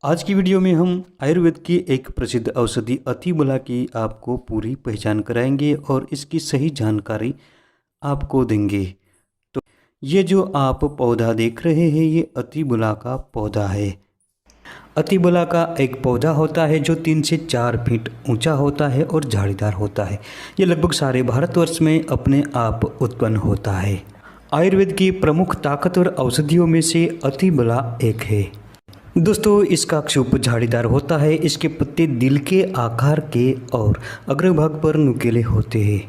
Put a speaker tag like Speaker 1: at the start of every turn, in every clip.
Speaker 1: आज की वीडियो में हम आयुर्वेद की एक प्रसिद्ध औषधि अतिबला की आपको पूरी पहचान कराएंगे और इसकी सही जानकारी आपको देंगे। तो ये जो आप पौधा देख रहे हैं ये अतिबला का पौधा है। अतिबला का एक पौधा होता है जो 3 से 4 फीट ऊंचा होता है और झाड़ीदार होता है। ये लगभग सारे भारतवर्ष में अपने आप उत्पन्न होता है। आयुर्वेद की प्रमुख ताकतवर औषधियों में से अतिबला एक है। दोस्तों, इसका क्षुप झाड़ीदार होता है। इसके पत्ते दिल के आकार के और अग्रभाग पर नुकीले होते हैं।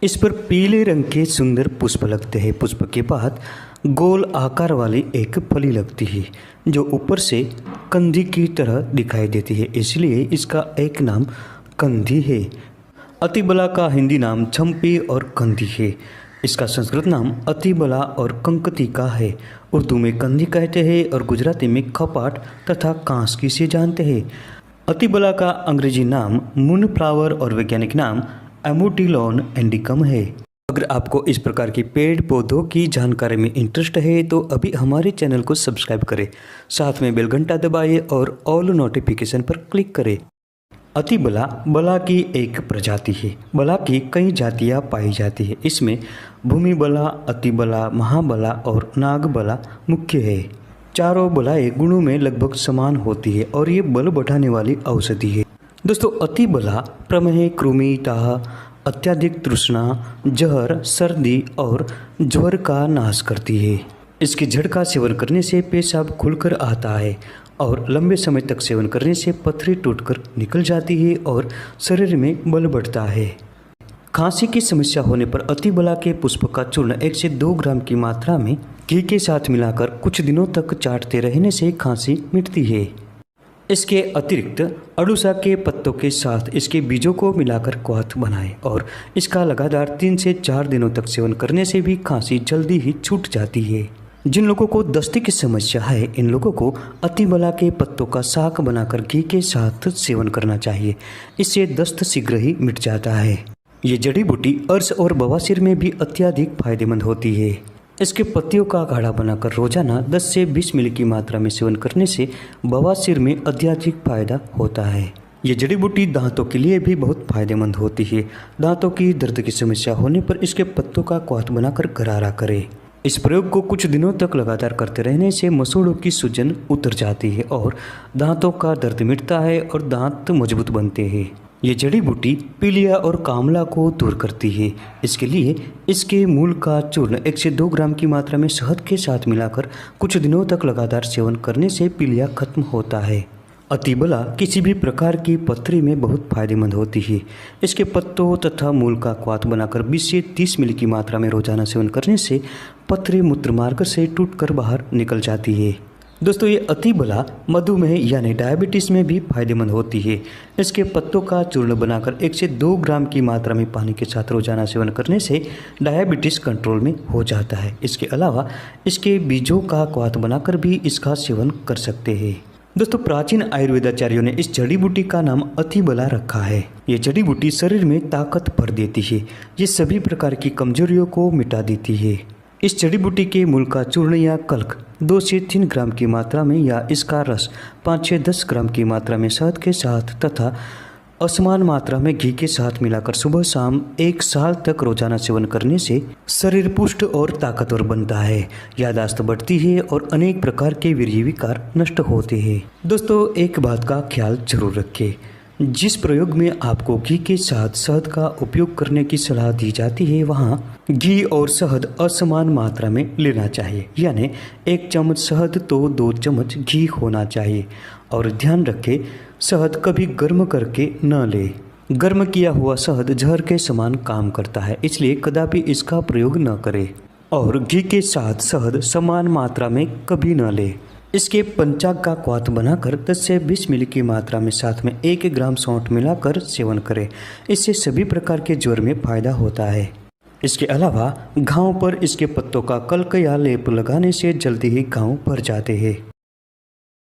Speaker 1: इस पर पीले रंग के सुंदर पुष्प लगते हैं। पुष्प के बाद गोल आकार वाली एक फली लगती है जो ऊपर से कंधी की तरह दिखाई देती है, इसलिए इसका एक नाम कंधी है। अतिबला का हिंदी नाम चंपी और कंधी है। इसका संस्कृत नाम अतिबला और कंकतिका है। उर्दू में कंधी कहते हैं और गुजराती में खपाट तथा कांसकी से जानते हैं। अतिबला का अंग्रेजी नाम मूनफ्लावर और वैज्ञानिक नाम एमोटिलॉन इंडिकम है। अगर आपको इस प्रकार की पेड़ पौधों की जानकारी में इंटरेस्ट है तो अभी हमारे चैनल को सब्सक्राइब करें, साथ में बेल घंटा दबाइए और ऑल नोटिफिकेशन पर क्लिक करें। अतिबला बला की एक प्रजाति है। बला की कई जातियां पाई जाती है। इसमें भूमिबला, अतिबला, महाबला और नागबला मुख्य है। चारों बलाएं गुणों में लगभग समान होती है और ये बल बढ़ाने वाली औषधि है। दोस्तों, अतिबला प्रमेह, कृमि, दाह, अत्यधिक तृष्णा, जहर, सर्दी और ज्वर का नाश करती है। इसके जड़ का सेवन करने से पेशाब खुलकर आता है और लंबे समय तक सेवन करने से पथरी टूटकर निकल जाती है और शरीर में बल बढ़ता है। खांसी की समस्या होने पर अतिबला के पुष्प का चूर्ण 1 से 2 ग्राम की मात्रा में घी के साथ मिलाकर कुछ दिनों तक चाटते रहने से खांसी मिटती है। इसके अतिरिक्त अड़ूसा के पत्तों के साथ इसके बीजों को मिलाकर क्वाथ बनाएं और इसका लगातार 3 से 4 दिनों तक सेवन करने से भी खांसी जल्दी ही छूट जाती है। जिन लोगों को दस्ते की समस्या है, इन लोगों को अतिबला के पत्तों का साग बनाकर घी के साथ सेवन करना चाहिए। इससे दस्त शीघ्र ही मिट जाता है। ये जड़ी बूटी अर्श और बवासीर में भी अत्यधिक फायदेमंद होती है। इसके पत्तियों का काढ़ा बनाकर रोजाना 10 से 20 मिली की मात्रा में सेवन करने से बवासीर में अत्यधिक फायदा होता है। ये जड़ी बूटी दांतों के लिए भी बहुत फायदेमंद होती है। दांतों की दर्द की समस्या होने पर इसके पत्तों का क्वाथ बनाकर गरारा करें। इस प्रयोग को कुछ दिनों तक लगातार करते रहने से मसूड़ों की सूजन उतर जाती है और दांतों का दर्द मिटता है और दांत मजबूत बनते हैं। ये जड़ी बूटी पीलिया और कामला को दूर करती है। इसके लिए इसके मूल का चूर्ण 1 से 2 ग्राम की मात्रा में शहद के साथ मिलाकर कुछ दिनों तक लगातार सेवन करने से पीलिया खत्म होता है। अतिबला किसी भी प्रकार की पथरी में बहुत फायदेमंद होती है। इसके पत्तों तथा मूल का क्वाथ बनाकर 20 से 30 मिली की मात्रा में रोजाना सेवन करने से पथरी मूत्रमार्ग से टूटकर बाहर निकल जाती है। दोस्तों, ये अतिबला मधुमेह यानी डायबिटीज़ में भी फायदेमंद होती है। इसके पत्तों का चूर्ण बनाकर 1 से 2 ग्राम की मात्रा में पानी के साथ रोजाना सेवन करने से डायबिटीज़ कंट्रोल में हो जाता है। इसके अलावा इसके बीजों का क्वाथ बनाकर भी इसका सेवन कर सकते हैं। दोस्तों, प्राचीन आयुर्वेदाचार्यों ने इस जड़ी बूटी का नाम अतिबला रखा है। ये जड़ी बूटी शरीर में ताकत भर देती है। ये सभी प्रकार की कमजोरियों को मिटा देती है। इस जड़ी बूटी के मूल का चूर्ण या कल्क 2 से 3 ग्राम की मात्रा में या इसका रस 5 से 10 ग्राम की मात्रा में शहद के साथ तथा असमान मात्रा में घी के साथ मिलाकर सुबह शाम 1 साल तक रोजाना सेवन करने से शरीर पुष्ट और ताकतवर बनता है, याददाश्त बढ़ती है और अनेक प्रकार के वीर्य विकार नष्ट होते हैं। दोस्तों, एक बात का ख्याल जरूर रखें, जिस प्रयोग में आपको घी के साथ शहद का उपयोग करने की सलाह दी जाती है वहाँ घी और शहद असमान मात्रा में लेना चाहिए, यानी 1 चम्मच शहद तो 2 चम्मच घी होना चाहिए। और ध्यान रखें, शहद कभी गर्म करके न ले। गर्म किया हुआ शहद जहर के समान काम करता है, इसलिए कदापि इसका प्रयोग न करें। और घी के साथ शहद समान मात्रा में कभी न ले। इसके पंचांग का क्वाथ बनाकर 10 से 20 मिली की मात्रा में साथ में 1 ग्राम सौंठ मिलाकर सेवन करें। इससे सभी प्रकार के ज्वर में फायदा होता है। इसके अलावा घाव पर इसके पत्तों का कल्क या लेप लगाने से जल्दी ही घाव भर जाते हैं।